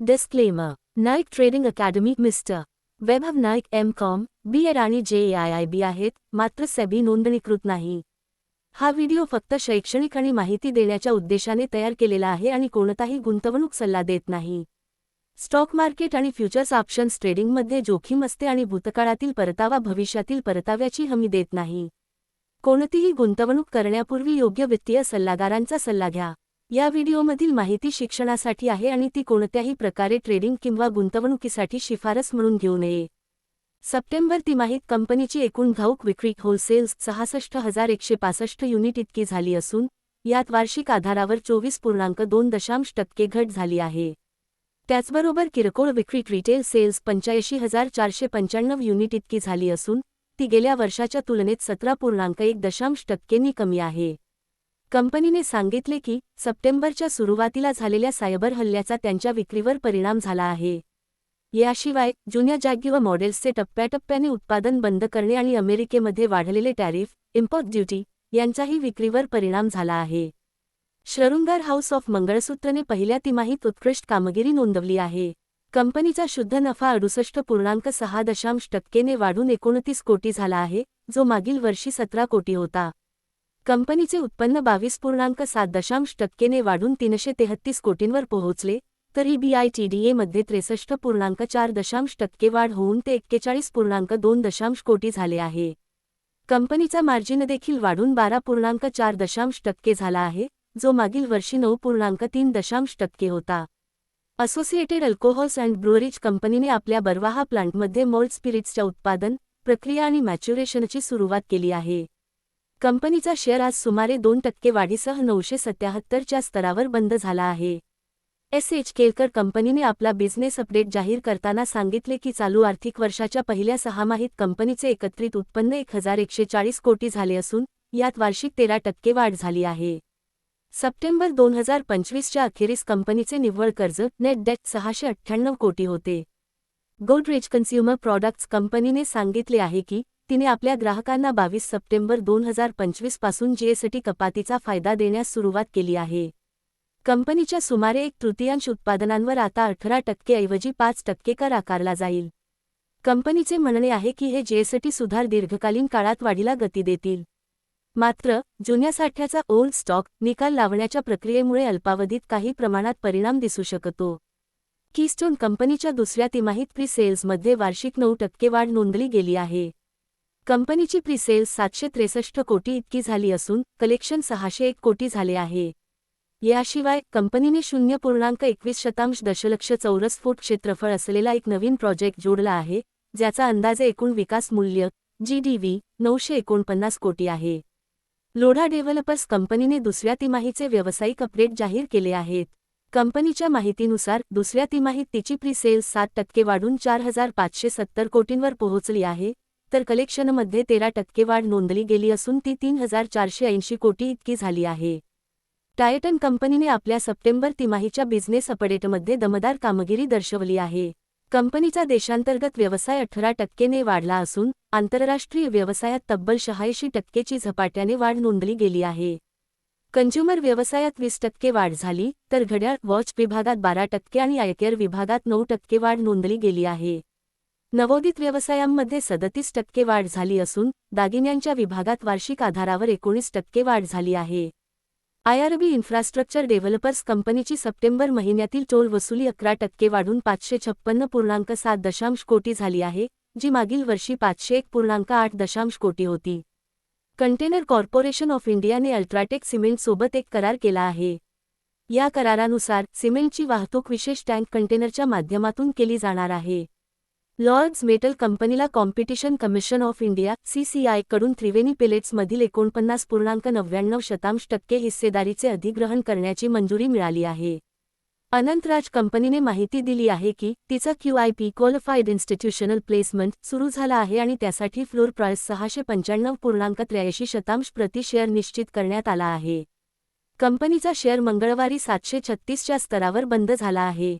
Disclaimer. Naik trading academy mister Vaibhav Naik M.Com, B.Ed आणि JAIIB आहेत, मात्र सेबी नोंदणीकृत नाही. हा व्हिडिओ फक्त शैक्षणिक आणि माहिती देण्याच्या उद्देशाने तयार केलेला आहे आणि कोणताही गुंतवणूक सल्ला देत नाही. स्टॉक मार्केट आणि फ्युचर्स ऑप्शन्स ट्रेडिंगमध्ये जोखीम असते आणि भूतकाळातील परतावा भविष्यातील परताव्याची हमी देत नाही. कोणतीही गुंतवणूक करण्यापूर्वी योग्य वित्तीय सल्लागारांचा सल्ला घ्या. या व्हिडिओमधील माहिती शिक्षणासाठी आहे आणि ती कोणत्याही प्रकारे ट्रेडिंग किंवा गुंतवणुकीसाठी शिफारस म्हणून घेऊ नये. सप्टेंबर तिमाहीत कंपनीची एकूण घाऊक विक्री होलसेल्स 66,165 युनिट इतकी झाली असून यात वार्षिक आधारावर 24.2% घट झाली आहे. त्याचबरोबर किरकोळ विक्री रिटेल सेल्स 85,495 युनिट इतकी झाली असून ती गेल्या वर्षाच्या तुलनेत 17.1% कमी आहे. कंपनीने सांगितले की सप्टेंबरच्या सुरुवातीला झालेल्या सायबर हल्ल्याचा त्यांच्या विक्रीवर परिणाम झाला आहे. याशिवाय जुन्या जॅग्युअर मॉडेल्सचे टप्प्याटप्प्याने उत्पादन बंद करणे आणि अमेरिकेमध्ये वाढलेले टॅरिफ, इम्पोर्ट ड्युटी यांचाही विक्रीवर परिणाम झाला आहे. श्रृंगार हाऊस ऑफ मंगळसूत्रने पहिल्या तिमाहीत उत्कृष्ट कामगिरी नोंदवली आहे. कंपनीचा शुद्ध नफा 68.6% ने वाढून 29 कोटी झाला आहे, जो मागील वर्षी 17 कोटी होता. कंपनीचे उत्पन्न 22.7% ने वाढून 333 कोटींवर पोहोचले, तर EBITDA मध्ये 63.4% वाढ होऊन ते 41.2 कोटी झाले आहे. कंपनीचा मार्जिन देखील वाढून 12.4% झाला आहे, जो मागील वर्षी 9.3% होता. असोसिएटेड अल्कोहोल्स अँड ब्रुअरीज कंपनीने आपल्या बरवाहा प्लांटमध्ये मोल्ड स्पिरिट्सच्या उत्पादन, प्रक्रिया आणि मॅच्युरेशनची सुरुवात केली आहे. कंपनीचा शेअर आज सुमारे 2% वाढीसह 977 च्या स्तरावर बंद झाला आहे. एस.एच. केलकर कंपनीने आपला बिझनेस अपडेट जाहीर करताना सांगितले की चालू आर्थिक वर्षाच्या पहिल्या सहामाहीत कंपनीचे एकत्रित उत्पन्न 1,140 कोटी झाले असून यात वार्षिक 13% वाढ झाली आहे. सप्टेंबर 2025च्या अखेरीस कंपनीचे निव्वळ कर्ज नेट डेट 698 कोटी होते. गोदरेज कन्झ्युमर प्रॉडक्ट्स कंपनीने सांगितले आहे की तिने आपल्या ग्राहकांना 22 सप्टेंबर 2025 पासून जीएसटी कपातीचा फायदा देण्यास सुरुवात केली आहे. कंपनीच्या सुमारे 1/3 उत्पादनांवर आता 18% ऐवजी 5% कर आकारला जाईल. कंपनीचे म्हणणे आहे की हे जीएसटी सुधार दीर्घकालीन काळात वाढीला गती देतील. मात्र जुन्या साठ्याचा ओल्ड स्टॉक निकाल लावण्याच्या प्रक्रियेमुळे अल्पावधीत काही प्रमाणात परिणाम दिसू शकतो. कीस्टोन कंपनीच्या दुसऱ्या तिमाहीत प्री सेल्समध्ये वार्षिक 9% वाढ नोंदली गेली आहे. कंपनीची प्री सेल्स 763 कोटी इतकी झाली असून कलेक्शन 601 कोटी झाले आहे. याशिवाय कंपनीने 0.21 दशलक्ष चौरस फूट क्षेत्रफळ असलेला एक नवीन प्रोजेक्ट जोडला आहे, ज्याचा अंदाजे एकूण विकास मूल्य GDV 949 कोटी आहे. लोढा डेव्हलपर्स कंपनीने दुसऱ्या तिमाहीचे व्यावसायिक अपडेट जाहीर केले आहेत. कंपनीच्या माहितीनुसार दुसऱ्या तिमाहीत तिची प्री सेल्स 7% वाढून 4,570 कोटींवर पोहोचली आहे, तर कलेक्शनमध्ये 13% वाढ नोंदली गेली असून ती 3,480 कोटी इतकी झाली आहे. टायटन कंपनीने आपल्या सप्टेंबर तिमाहीच्या बिझनेस अपडेटमध्ये दमदार कामगिरी दर्शवली आहे. कंपनीचा देशांतर्गत व्यवसाय 18% ने वाढला असून आंतरराष्ट्रीय व्यवसायात तब्बल 86% ची झपाट्याने वाढ नोंदली गेली आहे. कंझ्युमर व्यवसायात 20% वाढ झाली, तर घड्याळ वॉच विभागात 12% आणि आयकेअर विभागात 9% वाढ नोंदली गेली आहे. नवोदित व्यवसायांमध्ये 37% वाढ झाली असून दागिन्यांच्या विभागात वार्षिक आधारावर 19% वाढ झाली आहे. IRB इन्फ्रास्ट्रक्चर डेव्हलपर्स कंपनीची सप्टेंबर महिन्यातील टोल वसुली 11% वाढून 556.7 कोटी झाली आहे, जी मागील वर्षी 501.8 कोटी होती. कंटेनर कॉर्पोरेशन ऑफ इंडियाने अल्ट्राटेक सिमेंटसोबत एक करार केला आहे. या करारानुसार सिमेंटची वाहतूक विशेष टँक कंटेनरच्या माध्यमातून केली जाणार आहे. लॉर्ड्स मेटल कंपनीला competition commission of India CCI कडून त्रिवेणी पेलेट्समधील 49.99% हिस्सेदारीचे अधिग्रहण करण्याची मंजुरी मिळाली आहे. अनंतराज कंपनीने माहिती दिली आहे की तिचा QIP क्वालिफाईड इन्स्टिट्यूशनल प्लेसमेंट सुरू झाला आहे आणि त्यासाठी फ्लोर प्राइस 695.83 प्रति शेअर निश्चित करण्यात आला आहे. कंपनीचा शेअर मंगळवारी 736 च्या स्तरावर बंद झाला आहे.